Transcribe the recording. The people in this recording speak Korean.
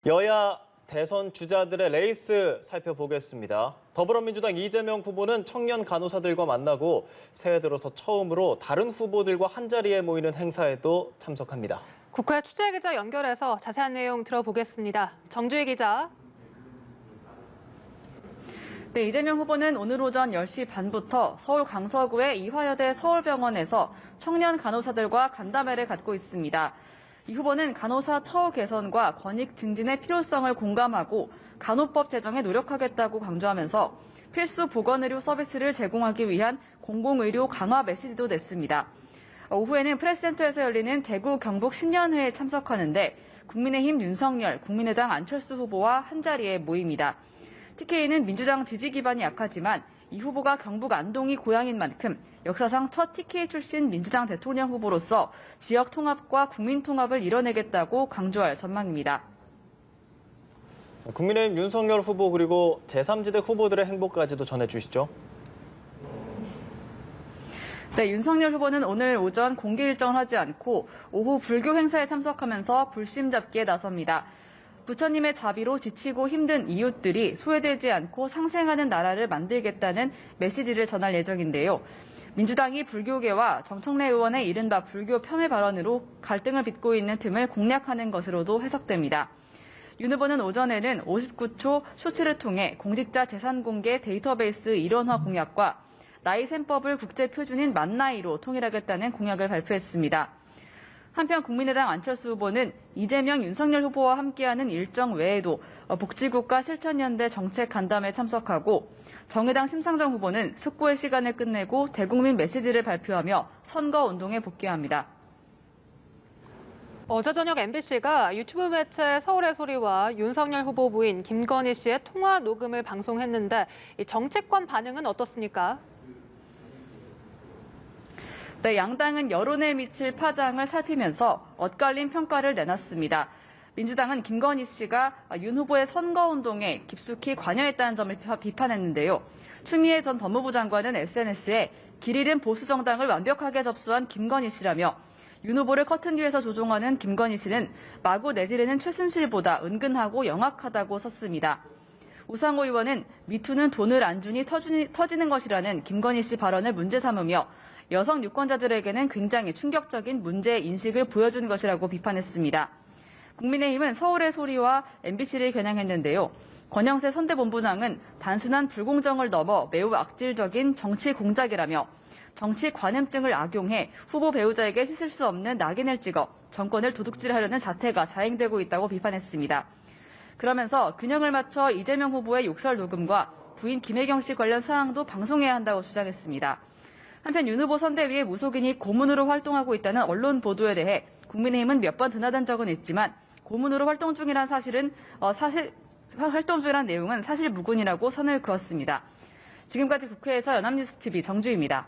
여야 대선 주자들의 레이스 살펴보겠습니다. 더불어민주당 이재명 후보는 청년 간호사들과 만나고 새해 들어서 처음으로 다른 후보들과 한자리에 모이는 행사에도 참석합니다. 국회 취재기자 연결해서 자세한 내용 들어보겠습니다. 정주희 기자. 네, 이재명 후보는 오늘 오전 10시 반부터 서울 강서구의 이화여대 서울병원에서 청년 간호사들과 간담회를 갖고 있습니다. 이 후보는 간호사 처우 개선과 권익 증진의 필요성을 공감하고 간호법 제정에 노력하겠다고 강조하면서 필수 보건의료 서비스를 제공하기 위한 공공의료 강화 메시지도 냈습니다. 오후에는 프레스센터에서 열리는 대구 경북 신년회에 참석하는데 국민의힘 윤석열, 국민의당 안철수 후보와 한자리에 모입니다. TK는 민주당 지지 기반이 약하지만 이 후보가 경북 안동이 고향인 만큼 역사상 첫 TK 출신 민주당 대통령 후보로서 지역 통합과 국민 통합을 이뤄내겠다고 강조할 전망입니다. 국민의힘 윤석열 후보 그리고 제3지대 후보들의 행보까지도 전해주시죠. 네, 윤석열 후보는 오늘 오전 공개 일정을 하지 않고 오후 불교 행사에 참석하면서 불심 잡기에 나섭니다. 부처님의 자비로 지치고 힘든 이웃들이 소외되지 않고 상생하는 나라를 만들겠다는 메시지를 전할 예정인데요. 민주당이 불교계와 정청래 의원의 이른바 불교 폄훼 발언으로 갈등을 빚고 있는 틈을 공략하는 것으로도 해석됩니다. 윤 후보는 오전에는 59초 쇼츠를 통해 공직자 재산 공개 데이터베이스 일원화 공약과 나이 셈법을 국제 표준인 만 나이로 통일하겠다는 공약을 발표했습니다. 한편 국민의당 안철수 후보는 이재명, 윤석열 후보와 함께하는 일정 외에도 복지국가 실천연대 정책 간담회에 참석하고 정의당 심상정 후보는 숙고의 시간을 끝내고 대국민 메시지를 발표하며 선거운동에 복귀합니다. 어제 저녁 MBC가 유튜브 매체 서울의 소리와 윤석열 후보 부인 김건희 씨의 통화 녹음을 방송했는데 이 정치권 반응은 어떻습니까? 네, 양당은 여론에 미칠 파장을 살피면서 엇갈린 평가를 내놨습니다. 민주당은 김건희 씨가 윤 후보의 선거운동에 깊숙이 관여했다는 점을 비판했는데요. 추미애 전 법무부 장관은 SNS에 길 잃은 보수 정당을 완벽하게 접수한 김건희 씨라며 윤 후보를 커튼 뒤에서 조종하는 김건희 씨는 마구 내지르는 최순실보다 은근하고 영악하다고 썼습니다. 우상호 의원은 미투는 돈을 안 주니 터지는 것이라는 김건희 씨 발언을 문제 삼으며 여성 유권자들에게는 굉장히 충격적인 문제 인식을 보여준 것이라고 비판했습니다. 국민의힘은 서울의 소리와 MBC를 겨냥했는데요. 권영세 선대본부장은 단순한 불공정을 넘어 매우 악질적인 정치 공작이라며 정치 관음증을 악용해 후보 배우자에게 씻을 수 없는 낙인을 찍어 정권을 도둑질하려는 자태가 자행되고 있다고 비판했습니다. 그러면서 균형을 맞춰 이재명 후보의 욕설 녹음과 부인 김혜경 씨 관련 사항도 방송해야 한다고 주장했습니다. 한편 윤 후보 선대위의 무속인이 고문으로 활동하고 있다는 언론 보도에 대해 국민의힘은 몇 번 드나든 적은 있지만 고문으로 활동 중이란 활동 중이란 내용은 사실 무근이라고 선을 그었습니다. 지금까지 국회에서 연합뉴스TV 정주희입니다.